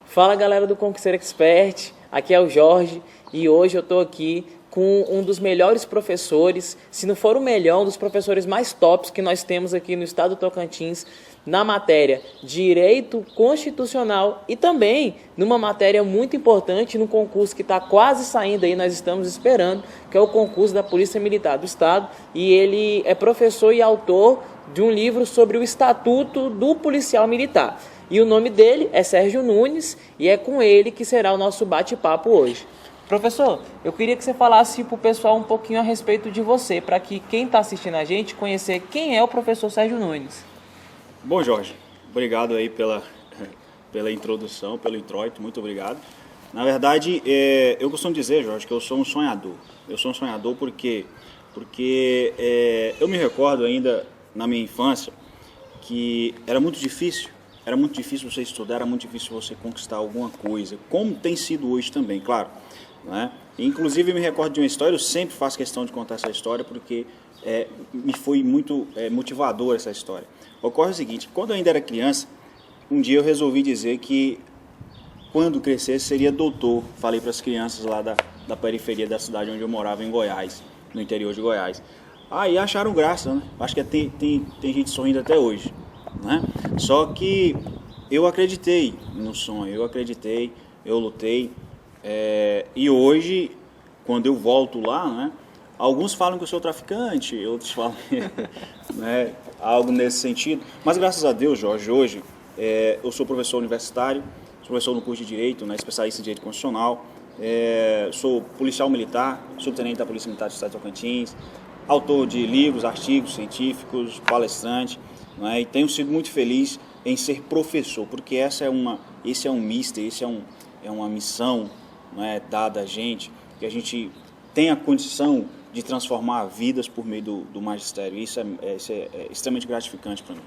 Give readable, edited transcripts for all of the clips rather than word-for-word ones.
Fala galera do Concurseiro Expert, aqui é o Jorge e hoje eu estou aqui com um dos melhores professores, se não for o melhor, um dos professores mais tops que nós temos aqui no estado do Tocantins, na matéria Direito Constitucional e também numa matéria muito importante no concurso que está quase saindo aí, nós estamos esperando, que é o concurso da Polícia Militar do Estado, e ele é professor e autor de um livro sobre o Estatuto do Policial Militar. E o nome dele é Sérgio Nunes e é com ele que será o nosso bate-papo hoje. Professor, eu queria que você falasse para o pessoal um pouquinho a respeito de você, para que quem está assistindo a gente conhecer quem é o professor Sérgio Nunes. Bom, Jorge, obrigado aí pela introdução, pelo introito, muito obrigado. Na verdade, eu costumo dizer, Jorge, que eu sou um sonhador. Eu sou um sonhador porque eu me recordo ainda na minha infância que era muito difícil você estudar, era muito difícil você conquistar alguma coisa, como tem sido hoje também, claro. Né? Inclusive, eu me recordo de uma história, eu sempre faço questão de contar essa história porque me foi muito motivador essa história. Ocorre o seguinte, quando eu ainda era criança, um dia eu resolvi dizer que quando crescesse seria doutor. Falei para as crianças lá da periferia da cidade onde eu morava, em Goiás, no interior de Goiás. Aí acharam graça, né? Acho que tem gente sorrindo até hoje. Né? Só que eu acreditei no sonho, eu lutei, e hoje, quando eu volto lá, né, alguns falam que eu sou traficante, outros falam né, algo nesse sentido, mas graças a Deus, Jorge, hoje eu sou professor universitário, sou professor no curso de Direito, né, especialista em Direito Constitucional, sou policial militar, subtenente da Polícia Militar do Estado de Tocantins, autor de livros, artigos científicos, palestrante, né, e tenho sido muito feliz em ser professor, porque esse é um mister, é uma missão, né, dada a gente, que a gente tem a condição de transformar vidas por meio do magistério. Isso é extremamente gratificante para mim.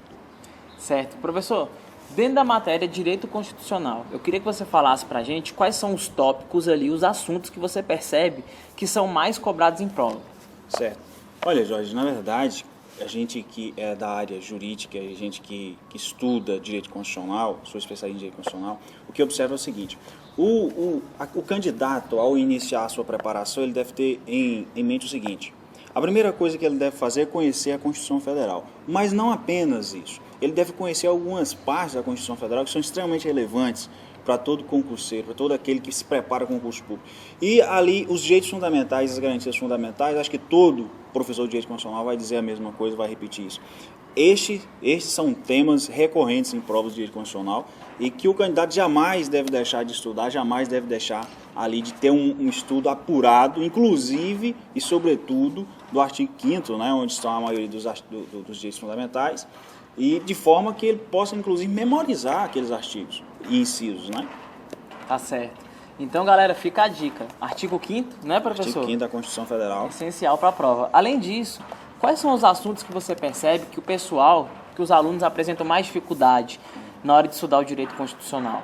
Certo. Professor, dentro da matéria Direito Constitucional, eu queria que você falasse para a gente quais são os tópicos ali, os assuntos que você percebe que são mais cobrados em prova. Certo. Olha, Jorge, na verdade, a gente que é da área jurídica, a gente que estuda Direito Constitucional, sou especialista em Direito Constitucional, o que observa é o seguinte, o candidato, ao iniciar a sua preparação, ele deve ter em mente o seguinte, a primeira coisa que ele deve fazer é conhecer a Constituição Federal, mas não apenas isso, ele deve conhecer algumas partes da Constituição Federal que são extremamente relevantes para todo concurseiro, para todo aquele que se prepara para concurso público. E ali, os direitos fundamentais, as garantias fundamentais, acho que todo professor de Direito Constitucional vai dizer a mesma coisa, vai repetir isso. Estes são temas recorrentes em provas de Direito Constitucional e que o candidato jamais deve deixar de estudar, jamais deve deixar ali de ter um estudo apurado, inclusive e sobretudo do artigo 5º, né, onde estão a maioria dos direitos fundamentais, e de forma que ele possa, inclusive, memorizar aqueles artigos e incisos, né? Tá certo. Então, galera, fica a dica. Artigo 5º, né, professor? Artigo 5º da Constituição Federal. Essencial para a prova. Além disso, quais são os assuntos que você percebe que que os alunos apresentam mais dificuldade na hora de estudar o direito constitucional?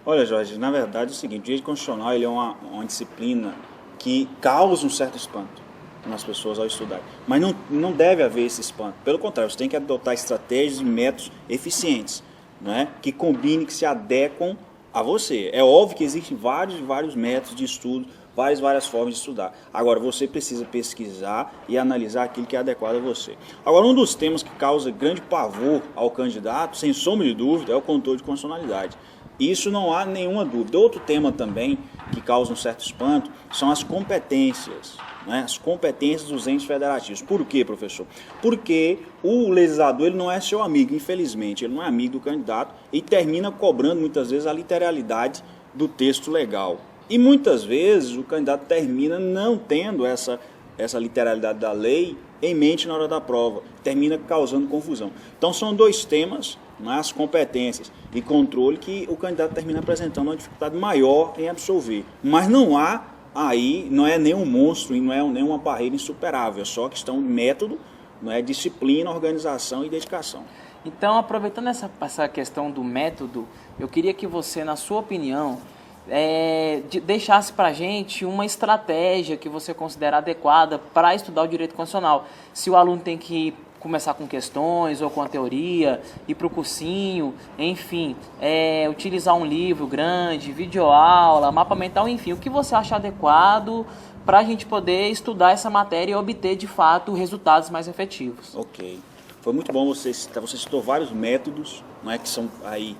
Olha, Jorge, na verdade é o seguinte, o direito constitucional ele é uma disciplina que causa um certo espanto nas pessoas ao estudar. Mas não deve haver esse espanto. Pelo contrário, você tem que adotar estratégias e métodos eficientes, né, que combinem, que se adequam a você. É óbvio que existem vários métodos de estudo, várias formas de estudar. Agora, você precisa pesquisar e analisar aquilo que é adequado a você. Agora, um dos temas que causa grande pavor ao candidato, sem sombra de dúvida, é o controle de constitucionalidade. Isso não há nenhuma dúvida. Outro tema também que causa um certo espanto são as competências, né? As competências dos entes federativos. Por quê, professor? Porque o legislador ele não é seu amigo, infelizmente, ele não é amigo do candidato e termina cobrando muitas vezes a literalidade do texto legal. E muitas vezes o candidato termina não tendo essa literalidade da lei em mente na hora da prova, termina causando confusão. Então são dois temas, né, as competências e controle, que o candidato termina apresentando uma dificuldade maior em absolver. Mas não há aí, não é nenhum monstro, não é nenhuma barreira insuperável, é só questão de método, não é disciplina, organização e dedicação. Então, aproveitando essa questão do método, eu queria que você, na sua opinião, deixasse para a gente uma estratégia que você considera adequada para estudar o direito constitucional. Se o aluno tem que começar com questões ou com a teoria, ir para o cursinho, enfim, utilizar um livro grande, videoaula, mapa mental, enfim, o que você acha adequado para a gente poder estudar essa matéria e obter, de fato, resultados mais efetivos. Ok. Foi muito bom você citou vários métodos, não é, que são aí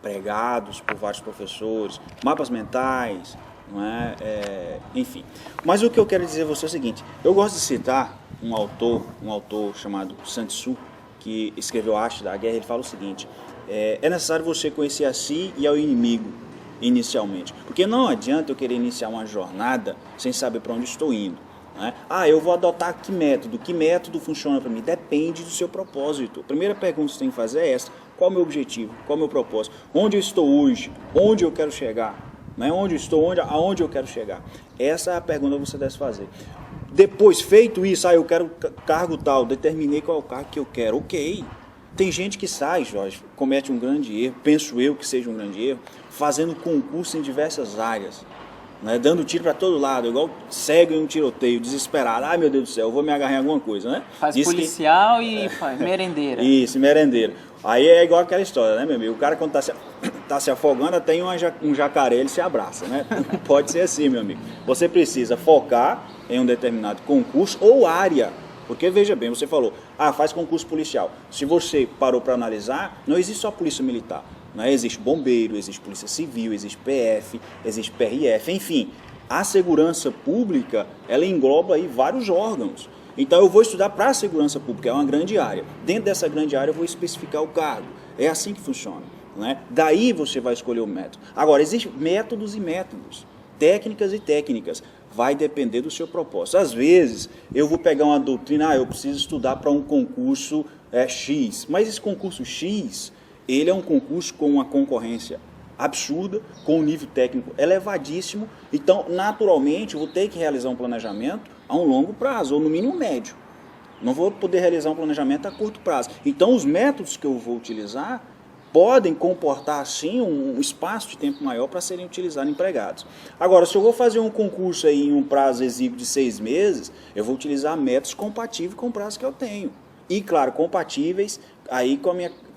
pregados por vários professores, mapas mentais, não é? Enfim. Mas o que eu quero dizer a você é o seguinte, eu gosto de citar um autor chamado Sun Tzu, que escreveu A Arte da Guerra. Ele fala o seguinte, é necessário você conhecer a si e ao inimigo inicialmente, porque não adianta eu querer iniciar uma jornada sem saber para onde estou indo. Né? Eu vou adotar que método funciona para mim? Depende do seu propósito. A primeira pergunta que você tem que fazer é essa: qual é o meu objetivo, qual é o meu propósito, onde eu estou hoje, onde eu quero chegar, né? Onde eu estou, aonde eu quero chegar. Essa é a pergunta que você deve fazer. Depois, feito isso, eu quero cargo tal, determinei qual é o cargo que eu quero, ok. Tem gente que sai, Jorge, comete um grande erro, penso eu que seja um grande erro, fazendo concurso em diversas áreas, né, dando tiro para todo lado, igual cego em um tiroteio, desesperado. Ai, meu Deus do céu, eu vou me agarrar em alguma coisa, né? Faz policial e merendeira. Isso, merendeira. Aí é igual aquela história, né, meu amigo? O cara, quando tá se afogando, até um jacaré, ele se abraça, né? Não pode ser assim, meu amigo. Você precisa focar em um determinado concurso ou área. Porque, veja bem, você falou, faz concurso policial. Se você parou para analisar, não existe só polícia militar. Né? Existe bombeiro, existe polícia civil, existe PF, existe PRF, enfim. A segurança pública, ela engloba aí vários órgãos. Então eu vou estudar para a segurança pública, é uma grande área. Dentro dessa grande área eu vou especificar o cargo. É assim que funciona. Né? Daí você vai escolher o método. Agora, existem métodos e métodos, técnicas e técnicas. Vai depender do seu propósito. Às vezes, eu vou pegar uma doutrina, eu preciso estudar para um concurso X. Mas esse concurso X, ele é um concurso com uma concorrência absurda, com um nível técnico elevadíssimo. Então, naturalmente, eu vou ter que realizar um planejamento a um longo prazo, ou no mínimo médio. Não vou poder realizar um planejamento a curto prazo. Então, os métodos que eu vou utilizar podem comportar, sim, um espaço de tempo maior para serem utilizados empregados. Agora, se eu vou fazer um concurso aí em um prazo exíguo de 6 meses, eu vou utilizar métodos compatíveis com o prazo que eu tenho. E, claro, compatíveis aí com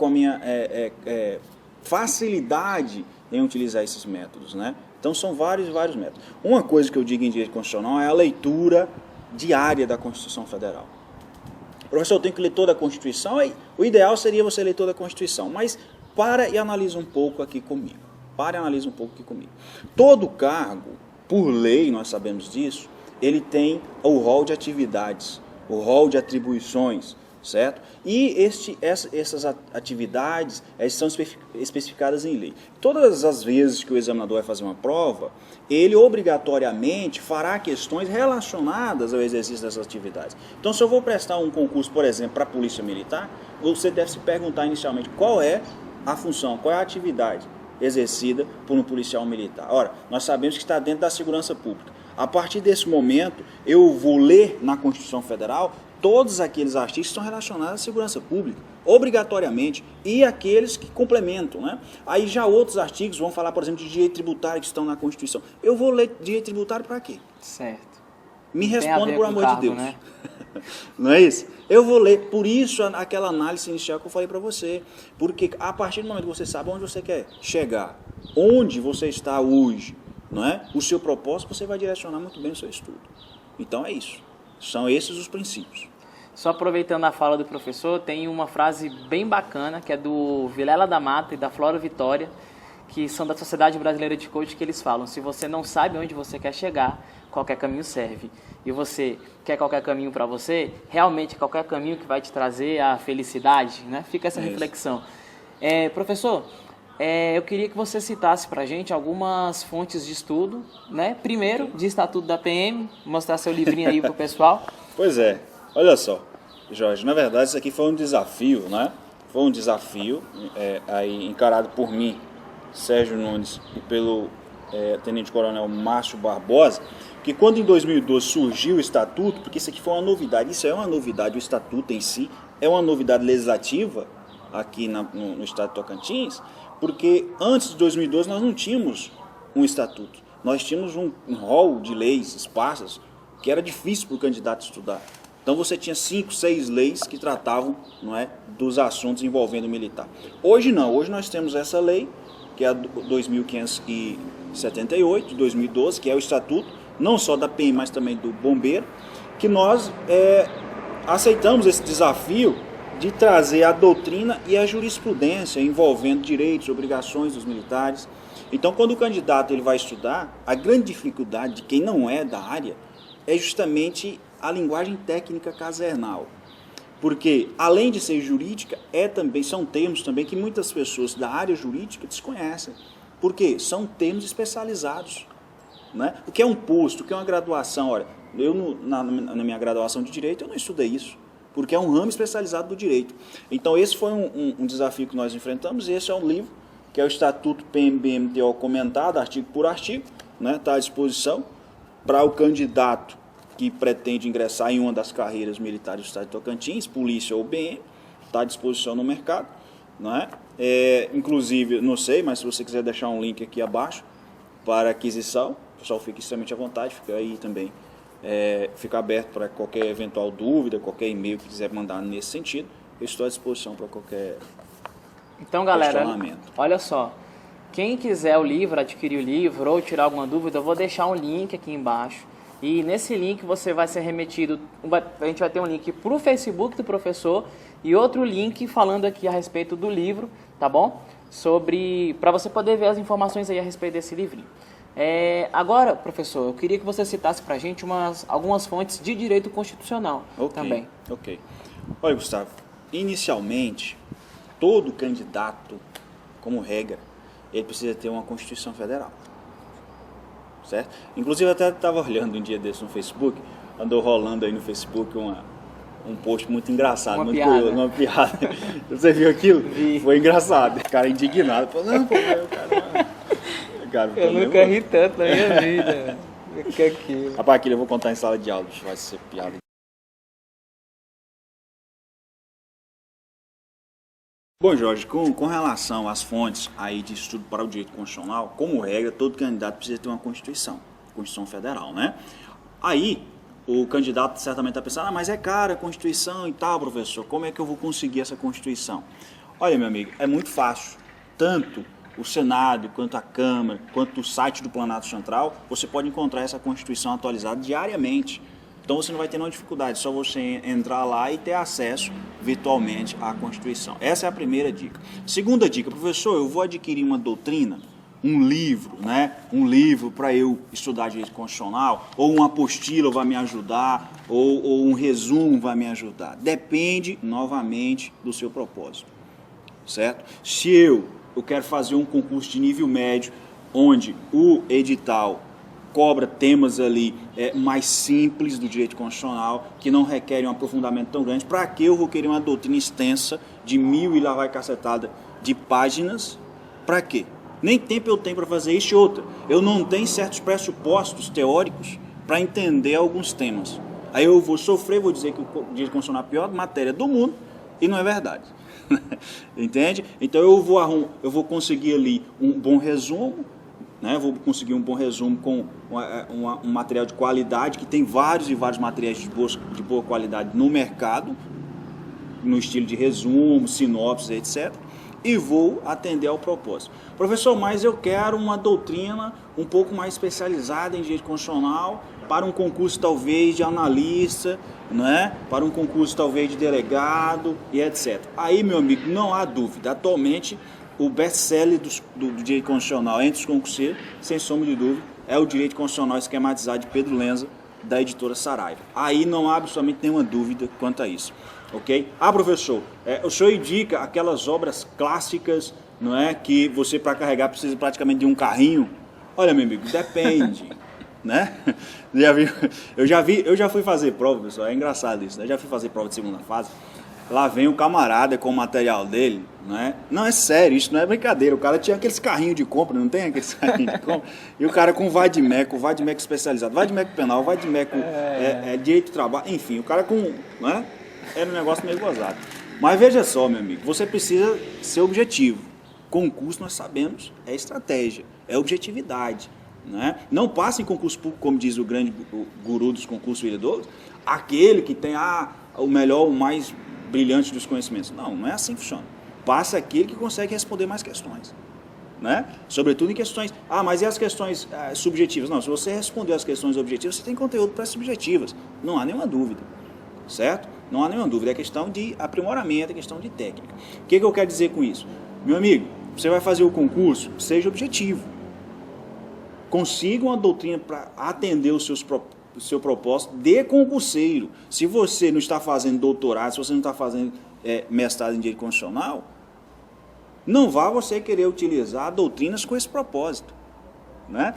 a minha facilidade em utilizar esses métodos, né? Então, são vários métodos. Uma coisa que eu digo em direito constitucional é a leitura diária da Constituição Federal. Professor, eu tenho que ler toda a Constituição? O ideal seria você ler toda a Constituição, mas para e analisa um pouco aqui comigo. Todo cargo, por lei, nós sabemos disso, ele tem o rol de atividades, o rol de atribuições, certo? E essas atividades são especificadas em lei. Todas as vezes que o examinador vai fazer uma prova, ele obrigatoriamente fará questões relacionadas ao exercício dessas atividades. Então, se eu vou prestar um concurso, por exemplo, para a Polícia Militar, você deve se perguntar inicialmente qual é a função, qual é a atividade exercida por um policial militar. Ora, nós sabemos que está dentro da segurança pública. A partir desse momento, eu vou ler na Constituição Federal todos aqueles artigos que estão relacionados à segurança pública, obrigatoriamente, e aqueles que complementam, né? Aí já outros artigos vão falar, por exemplo, de direito tributário que estão na Constituição. Eu vou ler direito tributário para quê? Certo. Me responda, por amor de Deus. Né? Não é isso? Eu vou ler, por isso aquela análise inicial que eu falei para você, porque a partir do momento que você sabe onde você quer chegar, onde você está hoje, não é? O seu propósito, você vai direcionar muito bem o seu estudo. Então é isso, são esses os princípios. Só aproveitando a fala do professor, tem uma frase bem bacana, que é do Vilela da Mata e da Flora Vitória, que são da Sociedade Brasileira de Coaching, que eles falam: se você não sabe onde você quer chegar, qualquer caminho serve. E você quer qualquer caminho para você, realmente qualquer caminho que vai te trazer a felicidade, né? Fica essa reflexão. Professor, eu queria que você citasse para a gente algumas fontes de estudo, né? Primeiro, de Estatuto da PM, mostrar seu livrinho aí para o pessoal. Pois é, olha só, Jorge, na verdade isso aqui foi um desafio, né? Foi um desafio aí encarado por mim, Sérgio Nunes, e pelo Tenente Coronel Márcio Barbosa, que quando em 2012 surgiu o Estatuto, porque isso aqui foi uma novidade, isso é uma novidade, o Estatuto em si é uma novidade legislativa aqui no Estado de Tocantins, porque antes de 2012 nós não tínhamos um Estatuto, nós tínhamos um rol de leis esparsas que era difícil para o candidato estudar. Então você tinha 5, 6 leis que tratavam, não é, dos assuntos envolvendo o militar. Hoje não, hoje nós temos essa lei, que é a 2578, de 2012, que é o estatuto, não só da PM, mas também do bombeiro, que nós aceitamos esse desafio de trazer a doutrina e a jurisprudência envolvendo direitos e obrigações dos militares. Então, quando o candidato ele vai estudar, a grande dificuldade de quem não é da área é justamente a linguagem técnica casernal. Porque, além de ser jurídica, são termos também que muitas pessoas da área jurídica desconhecem. Porque são termos especializados. Né? O que é um posto, o que é uma graduação? Olha, eu na minha graduação de Direito eu não estudei isso, porque é um ramo especializado do Direito. Então esse foi um desafio que nós enfrentamos, e esse é um livro, que é o Estatuto PMBMTO comentado, artigo por artigo, né? Está à disposição para o candidato que pretende ingressar em uma das carreiras militares do Estado de Tocantins, polícia ou BM, está à disposição no mercado. Não é? Inclusive, não sei, mas se você quiser deixar um link aqui abaixo para aquisição, o pessoal fica extremamente à vontade, fica aí também, fica aberto para qualquer eventual dúvida, qualquer e-mail que quiser mandar nesse sentido, eu estou à disposição para qualquer então, galera, questionamento. Olha só, quem quiser o livro, adquirir o livro ou tirar alguma dúvida, eu vou deixar um link aqui embaixo. E nesse link você vai ser remetido, a gente vai ter um link para o Facebook do professor e outro link falando aqui a respeito do livro, tá bom? Para você poder ver as informações aí a respeito desse livrinho. Agora, professor, eu queria que você citasse para a gente algumas fontes de direito constitucional também. Ok. Olha, Gustavo, inicialmente, todo candidato, como regra, ele precisa ter uma Constituição Federal. Certo? Inclusive, eu até estava olhando um dia desse no Facebook, andou rolando aí no Facebook um post muito engraçado, muito curioso, uma piada. Você viu aquilo? Vi. Foi engraçado. O cara indignado. Falou, não, pô, cara, eu nunca ri tanto na minha vida. Que aquilo. Rapaz, aquilo eu vou contar em sala de aula, vai ser piada. Bom, Jorge, com relação às fontes aí de estudo para o direito constitucional, como regra, todo candidato precisa ter uma Constituição Federal, né? Aí, o candidato certamente está pensando, mas é cara a Constituição e tal, professor, como é que eu vou conseguir essa Constituição? Olha, meu amigo, é muito fácil. Tanto o Senado, quanto a Câmara, quanto o site do Planalto Central, você pode encontrar essa Constituição atualizada diariamente. Então você não vai ter nenhuma dificuldade, só você entrar lá e ter acesso virtualmente à Constituição. Essa é a primeira dica. Segunda dica, professor, eu vou adquirir uma doutrina, um livro, né? Um livro para eu estudar direito constitucional, ou uma apostila vai me ajudar, ou um resumo vai me ajudar. Depende, novamente, do seu propósito, certo? Se eu quero fazer um concurso de nível médio, onde o edital cobra temas ali mais simples do direito constitucional, que não requerem um aprofundamento tão grande, para que eu vou querer uma doutrina extensa de 1000 e lá vai cacetada de páginas? Para quê? Nem tempo eu tenho para fazer isso. E outra, eu não tenho certos pressupostos teóricos para entender alguns temas. Aí eu vou sofrer, vou dizer que o direito constitucional é a pior matéria do mundo, e não é verdade. Entende? Então eu vou conseguir ali um bom resumo, né? Vou conseguir um bom resumo com um material de qualidade, que tem vários e vários materiais de boa qualidade no mercado, no estilo de resumo, sinopse, etc. E vou atender ao propósito. Professor, mas eu quero uma doutrina um pouco mais especializada em direito constitucional, para um concurso talvez de analista, né? Para um concurso talvez de delegado e etc. Aí, meu amigo, não há dúvida. Atualmente, o best-seller do direito constitucional entre os concurseiros, sem sombra de dúvida, é o Direito Constitucional Esquematizado de Pedro Lenza, da editora Saraiva. Aí não há absolutamente nenhuma dúvida quanto a isso. Ok? Professor, o senhor indica aquelas obras clássicas, não é, que você para carregar precisa praticamente de um carrinho? Olha, meu amigo, depende. Né? Eu já fui fazer prova, pessoal, é engraçado isso, né? Eu já fui fazer prova de segunda fase. Lá vem o camarada com o material dele, né? Não, é sério, isso não é brincadeira. O cara tinha aqueles carrinhos de compra, não tem aqueles carrinhos de compra? E o cara com vadimeco especializado, vadimeco penal, vadimeco direito do trabalho, enfim, o cara com, né? Era um negócio meio gozado. Mas veja só, meu amigo, você precisa ser objetivo. Concurso, nós sabemos, é estratégia, é objetividade. Né? Não passa em concurso público, como diz o grande guru dos concursos vereadores, aquele que tem o melhor, o mais brilhante dos conhecimentos. Não é assim que funciona. Passa aquele que consegue responder mais questões. Né? Sobretudo em questões... mas e as questões subjetivas? Não, se você responder as questões objetivas, você tem conteúdo para as subjetivas. Não há nenhuma dúvida. Certo? Não há nenhuma dúvida. É questão de aprimoramento, é questão de técnica. O que eu quero dizer com isso? Meu amigo, você vai fazer o concurso, seja objetivo. Consiga uma doutrina para atender o seu propósito de concurseiro. Se você não está fazendo doutorado, se você não está fazendo mestrado em direito constitucional, não vá você querer utilizar doutrinas com esse propósito. Né?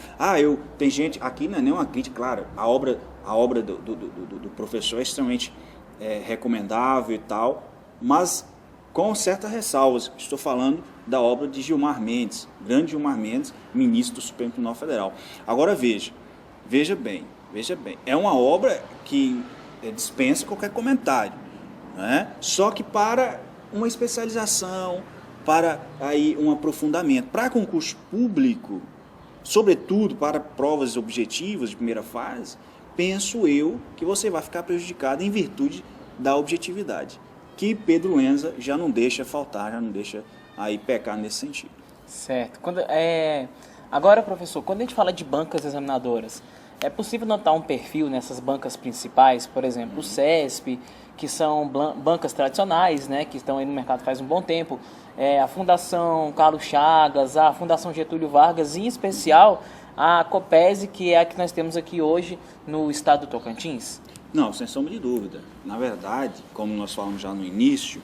Tem gente, aqui não é nenhuma crítica, claro, a obra do professor é extremamente recomendável e tal, mas com certas ressalvas. Estou falando da obra de Gilmar Mendes, grande Gilmar Mendes, ministro do Supremo Tribunal Federal. Agora veja bem, é uma obra que dispensa qualquer comentário, né? Só que para uma especialização, para aí um aprofundamento, para concurso público, sobretudo para provas objetivas de primeira fase, penso eu que você vai ficar prejudicado em virtude da objetividade, que Pedro Enza já não deixa faltar, já não deixa aí pecar nesse sentido. Certo. Agora, professor, quando a gente fala de bancas examinadoras, é possível notar um perfil nessas bancas principais, por exemplo, o CESP, que são bancas tradicionais, né, que estão aí no mercado faz um bom tempo, a Fundação Carlos Chagas, a Fundação Getúlio Vargas, e em especial a Copesi, que é a que nós temos aqui hoje no estado do Tocantins? Não, sem sombra de dúvida. Na verdade, como nós falamos já no início,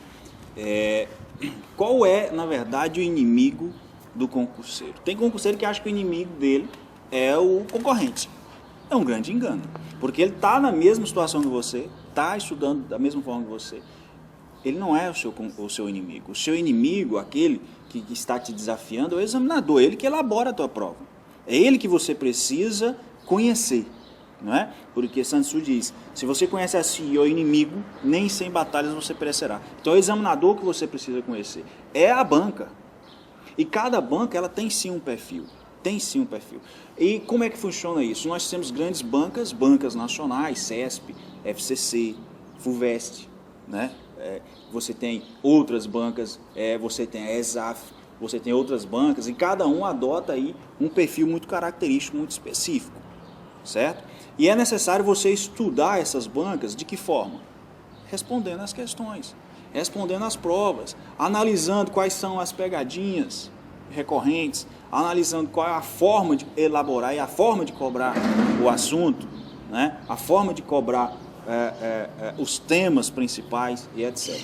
qual é, na verdade, o inimigo do concurseiro? Tem concurseiro que acha que o inimigo dele é o concorrente. É um grande engano, porque ele está na mesma situação que você, está estudando da mesma forma que você. Ele não é o seu inimigo. O seu inimigo, aquele que está te desafiando, é o examinador, ele que elabora a tua prova. É ele que você precisa conhecer. Não é? Porque Sun Tzu diz, se você conhece a si e o inimigo, nem sem batalhas você perecerá. Então é o examinador que você precisa conhecer. É a banca. E cada banca ela tem sim um perfil. E como é que funciona isso? Nós temos grandes bancas nacionais, CESP, FCC, FUVEST, né? Você tem outras bancas, você tem a ESAF, você tem outras bancas, e cada um adota aí um perfil muito característico, muito específico, certo? E é necessário você estudar essas bancas de que forma? Respondendo as questões, respondendo as provas, analisando quais são as pegadinhas recorrentes, analisando qual é a forma de elaborar e a forma de cobrar o assunto, né? A forma de cobrar os temas principais e etc.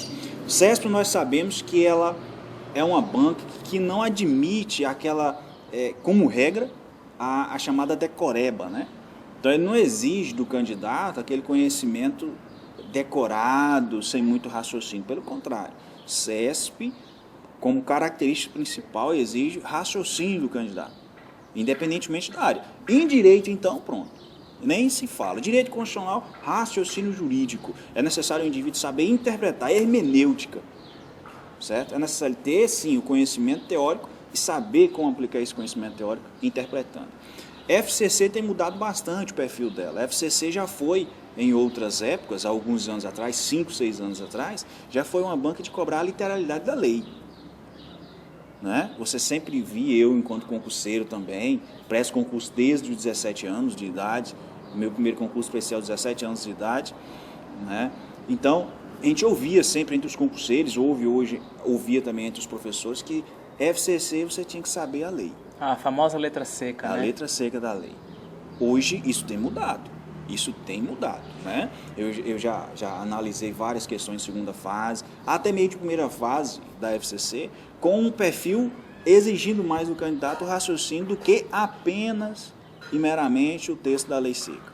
O CESP nós sabemos que ela é uma banca que não admite aquela, como regra, a chamada decoreba, né? Então ele não exige do candidato aquele conhecimento decorado, sem muito raciocínio. Pelo contrário, CESP, como característica principal, exige raciocínio do candidato, independentemente da área. Em direito, então, pronto. Nem se fala. Direito constitucional, raciocínio jurídico. É necessário o indivíduo saber interpretar, hermenêutica. Certo? É necessário ter, sim, o conhecimento teórico e saber como aplicar esse conhecimento teórico interpretando. FCC tem mudado bastante o perfil dela. A FCC já foi, em outras épocas, há alguns anos atrás, 5, 6 anos atrás, já foi uma banca de cobrar a literalidade da lei. Né? Você sempre via, eu enquanto concurseiro também, presto concurso desde os 17 anos de idade, meu primeiro concurso especial 17 anos de idade, né? Então, a gente ouvia sempre entre os concurseiros, ouvia também entre os professores, que FCC você tinha que saber a lei. A famosa letra seca, a né? letra seca da lei. Hoje isso tem mudado. Né? Eu já analisei várias questões de segunda fase, até meio de primeira fase da FCC, com um perfil exigindo mais do candidato o raciocínio do que apenas e meramente o texto da lei seca.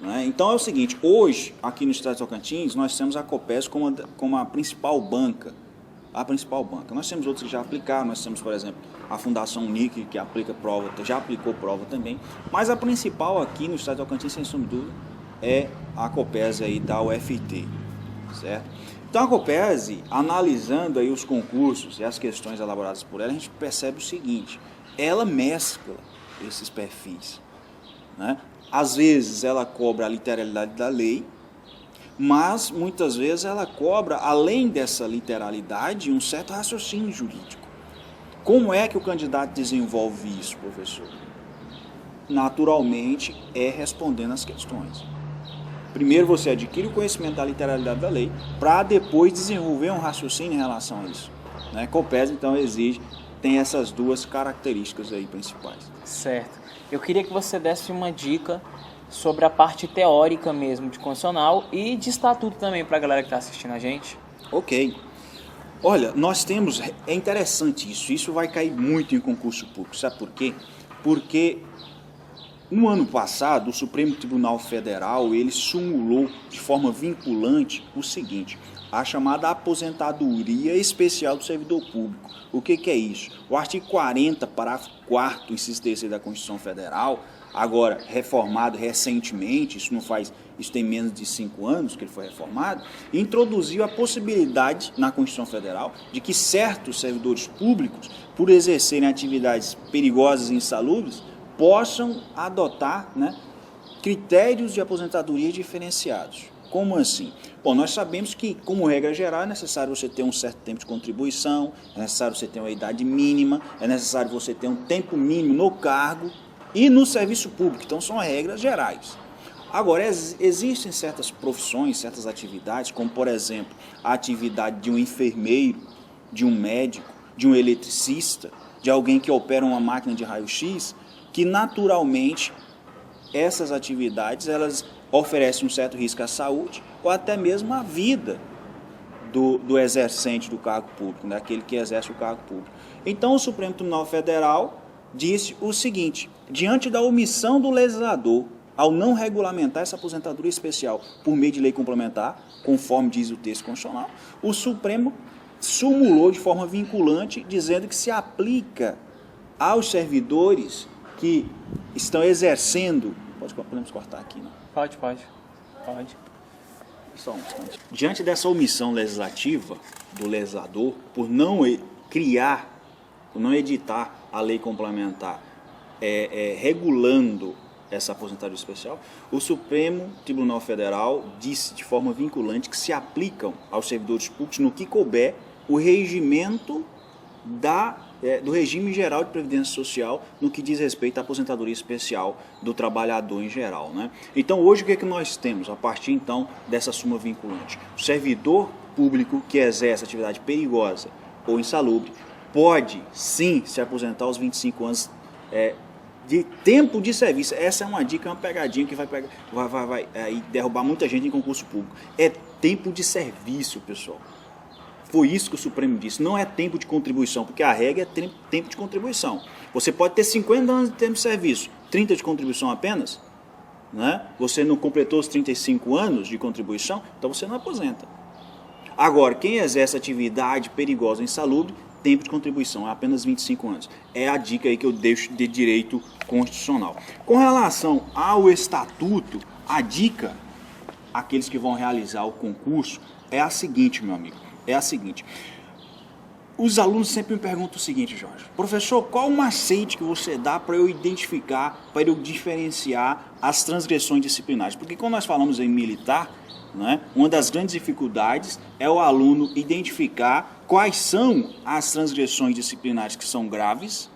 Né? Então é o seguinte, hoje, aqui no estado de Tocantins, nós temos a Copesi como a principal banca. Nós temos outros que já aplicaram, nós temos, por exemplo, a Fundação NIC, que aplica prova, já aplicou prova também, mas a principal aqui no estado de Tocantins, sem sombra de dúvida, é a Copesi aí da UFT, certo? Então a Copesi, analisando aí os concursos e as questões elaboradas por ela, a gente percebe o seguinte, ela mescla esses perfis, né? Às vezes ela cobra a literalidade da lei, mas muitas vezes ela cobra, além dessa literalidade, um certo raciocínio jurídico. Como é que o candidato desenvolve isso, professor? Naturalmente, é respondendo as questões. Primeiro você adquire o conhecimento da literalidade da lei, para depois desenvolver um raciocínio em relação a isso, né? COPES, então, tem essas duas características aí principais. Certo. Eu queria que você desse uma dica sobre a parte teórica mesmo de constitucional e de estatuto também para a galera que está assistindo a gente. Ok. Olha, nós temos... É interessante isso vai cair muito em concurso público. Sabe por quê? Porque no ano passado, o Supremo Tribunal Federal, ele sumulou de forma vinculante o seguinte: a chamada aposentadoria especial do servidor público. O que é isso? O artigo 40, parágrafo 4º, inciso 3º da Constituição Federal, agora reformado recentemente, isso tem menos de 5 anos que ele foi reformado, introduziu a possibilidade na Constituição Federal de que certos servidores públicos, por exercerem atividades perigosas e insalubres, possam adotar, né, critérios de aposentadoria diferenciados. Como assim? Bom, nós sabemos que, como regra geral, é necessário você ter um certo tempo de contribuição, é necessário você ter uma idade mínima, é necessário você ter um tempo mínimo no cargo e no serviço público. Então, são regras gerais. Agora, existem certas profissões, certas atividades, como, por exemplo, a atividade de um enfermeiro, de um médico, de um eletricista, de alguém que opera uma máquina de raio-x, que, naturalmente, essas atividades, elas oferecem um certo risco à saúde ou até mesmo à vida do exercente do cargo público, daquele que exerce o cargo público. Então, o Supremo Tribunal Federal disse o seguinte: diante da omissão do legislador ao não regulamentar essa aposentadoria especial por meio de lei complementar, conforme diz o texto constitucional, o Supremo sumulou de forma vinculante, dizendo que se aplica aos servidores que estão exercendo... Podemos cortar aqui, não? Pode. Só um instante. Diante dessa omissão legislativa do legislador, por não criar, por não editar a lei complementar regulando essa aposentadoria especial, o Supremo Tribunal Federal disse de forma vinculante que se aplicam aos servidores públicos, no que couber, o regimento do regime geral de previdência social no que diz respeito à aposentadoria especial do trabalhador em geral, né? Então, hoje, o que é que nós temos a partir, então, dessa súmula vinculante? O servidor público que exerce atividade perigosa ou insalubre pode, sim, se aposentar aos 25 anos de tempo de serviço. Essa é uma dica, uma pegadinha que vai derrubar muita gente em concurso público. É tempo de serviço, pessoal. Foi isso que o Supremo disse, não é tempo de contribuição, porque a regra é tempo de contribuição. Você pode ter 50 anos de tempo de serviço, 30 de contribuição apenas, né? Você não completou os 35 anos de contribuição, então você não aposenta. Agora, quem exerce atividade perigosa, insalubre, tempo de contribuição é apenas 25 anos. É a dica aí que eu deixo de direito constitucional. Com relação ao estatuto, a dica, aqueles que vão realizar o concurso, é a seguinte, meu amigo. É a seguinte: os alunos sempre me perguntam o seguinte: Jorge, professor, qual o macete que você dá para eu identificar, para eu diferenciar as transgressões disciplinares? Porque quando nós falamos em militar, né, uma das grandes dificuldades é o aluno identificar quais são as transgressões disciplinares que são graves,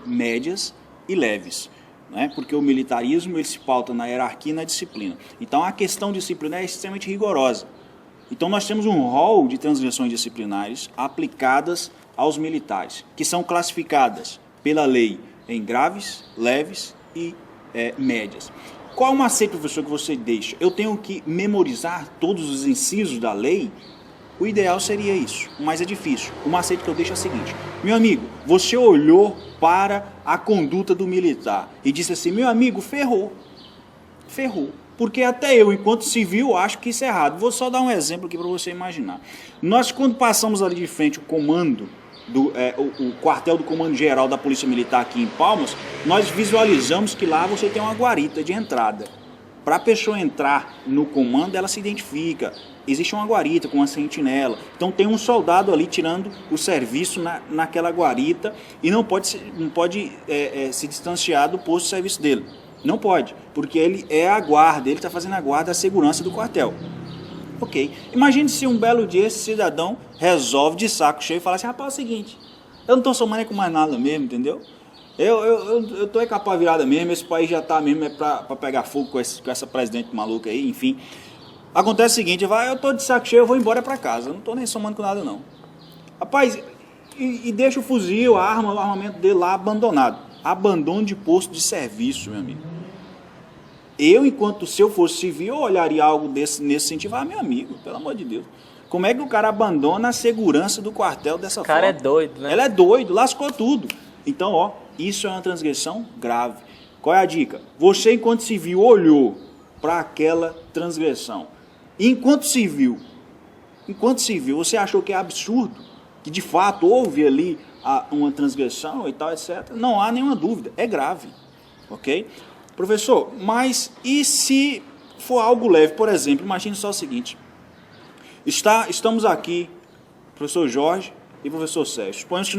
médias e leves. Né? Porque o militarismo ele se pauta na hierarquia e na disciplina. Então a questão disciplinar é extremamente rigorosa. Então nós temos um rol de transgressões disciplinares aplicadas aos militares, que são classificadas pela lei em graves, leves e médias. Qual é o macete, professor, que você deixa? Eu tenho que memorizar todos os incisos da lei? O ideal seria isso, mas é difícil. O macete que eu deixo é o seguinte: meu amigo, você olhou para a conduta do militar e disse assim: meu amigo, ferrou. Porque até eu, enquanto civil, acho que isso é errado. Vou só dar um exemplo aqui para você imaginar. Nós, quando passamos ali de frente o comando, o quartel do Comando Geral da Polícia Militar aqui em Palmas, nós visualizamos que lá você tem uma guarita de entrada. Para a pessoa entrar no comando, ela se identifica. Existe uma guarita com uma sentinela. Então tem um soldado ali tirando o serviço naquela guarita e não pode se distanciar do posto de serviço dele. Não pode, porque ele é a guarda, ele está fazendo a guarda, a segurança do quartel. Ok. Imagine se um belo dia esse cidadão resolve de saco cheio e fala assim, rapaz, é o seguinte, eu não estou somando com mais nada mesmo, entendeu? Eu tô com a pá virada mesmo, esse país já tá mesmo para pegar fogo com essa presidente maluca aí, enfim. Acontece o seguinte, eu tô de saco cheio, eu vou embora para casa, eu não tô nem somando com nada não. Rapaz, e deixa o fuzil, a arma, o armamento dele lá abandonado. Abandono de posto de serviço, meu amigo. Se eu fosse civil, eu olharia algo nesse sentido, meu amigo, pelo amor de Deus. Como é que o cara abandona a segurança do quartel dessa forma? O cara é doido, né? Ele é doido, lascou tudo. Então, isso é uma transgressão grave. Qual é a dica? Você, enquanto civil, olhou para aquela transgressão. Enquanto civil, você achou que é absurdo, que de fato houve ali uma transgressão e tal, etc. Não há nenhuma dúvida, é grave. Ok? Professor, mas e se for algo leve? Por exemplo, imagine só o seguinte. Estamos aqui, professor Jorge e professor Sérgio. Suponhamos que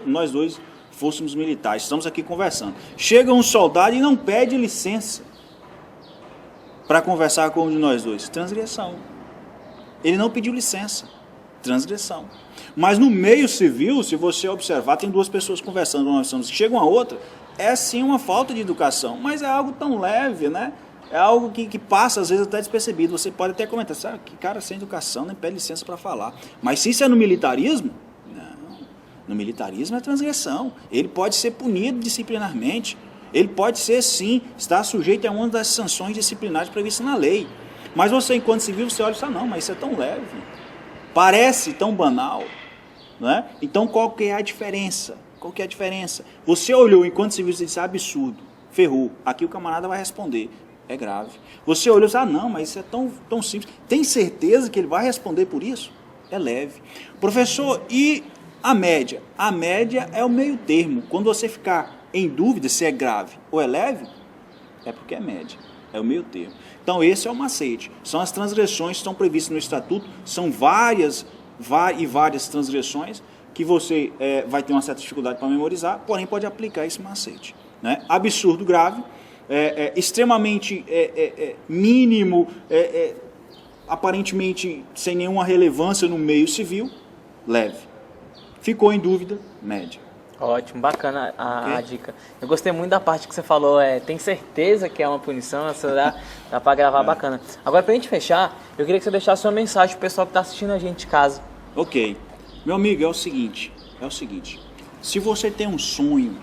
nós dois fôssemos militares. Estamos aqui conversando. Chega um soldado e não pede licença para conversar com um de nós dois. Transgressão. Ele não pediu licença. Transgressão. Mas no meio civil, se você observar, tem duas pessoas conversando. Chega uma outra, é sim uma falta de educação, mas é algo tão leve, né? É algo que passa, às vezes, até despercebido. Você pode até comentar, sabe, que cara sem educação, nem pede licença para falar. Mas se isso é no militarismo, não. No militarismo é transgressão. Ele pode ser punido disciplinarmente. Ele pode ser, sim, estar sujeito a uma das sanções disciplinares previstas na lei. Mas você, enquanto civil, você olha e fala, não, mas isso é tão leve. Parece tão banal. Né? Então, qual que é a diferença? Qual que é a diferença? Você olhou enquanto civil e disse, isso é absurdo. Ferrou. Aqui o camarada vai responder. É grave. Você olhou e disse, não, mas isso é tão simples. Tem certeza que ele vai responder por isso? É leve. Professor, e a média? A média é o meio termo. Quando você ficar em dúvida se é grave ou é leve, é porque é média. É o meio termo. Então, esse é o macete. São as transgressões que estão previstas no Estatuto. São várias transgressões que você vai ter uma certa dificuldade para memorizar, porém pode aplicar esse macete. Né? Absurdo grave, extremamente mínimo, aparentemente sem nenhuma relevância no meio civil, leve. Ficou em dúvida, média. Ótimo, bacana a dica. Eu gostei muito da parte que você falou, tem certeza que é uma punição, essa dá para gravar bacana. Agora, pra gente fechar, eu queria que você deixasse uma mensagem pro pessoal que está assistindo a gente de casa. Ok. Meu amigo, é o seguinte, se você tem um sonho,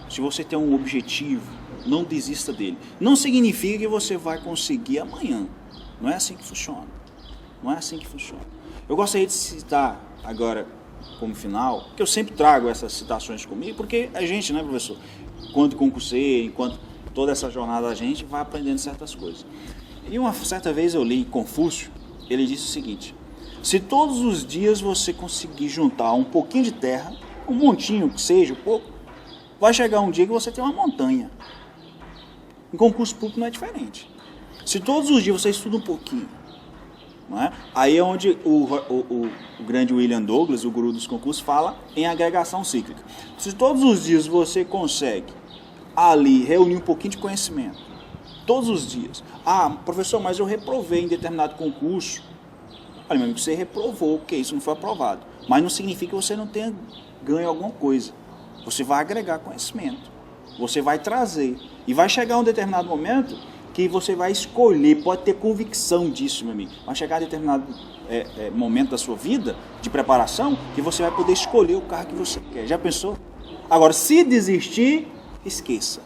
se você tem um objetivo, não desista dele. Não significa que você vai conseguir amanhã. Não é assim que funciona. Não é assim que funciona. Eu gostaria de citar agora, como final, que eu sempre trago essas citações comigo, porque a gente, né, professor, enquanto concurseiro, enquanto toda essa jornada a gente vai aprendendo certas coisas. E uma certa vez eu li Confúcio, ele disse o seguinte: se todos os dias você conseguir juntar um pouquinho de terra, um montinho que seja, um pouco, vai chegar um dia que você tem uma montanha. Em concurso público não é diferente. Se todos os dias você estuda um pouquinho, não é? Aí é onde o grande William Douglas, o guru dos concursos, fala em agregação cíclica. Se todos os dias você consegue ali reunir um pouquinho de conhecimento, todos os dias. Professor, mas eu reprovei em determinado concurso. Olha, meu amigo, você reprovou, porque isso não foi aprovado. Mas não significa que você não tenha ganho alguma coisa. Você vai agregar conhecimento. Você vai trazer. E vai chegar um determinado momento que você vai escolher, pode ter convicção disso, meu amigo. Vai chegar determinado momento da sua vida, de preparação, que você vai poder escolher o carro que você quer. Já pensou? Agora, se desistir, esqueça.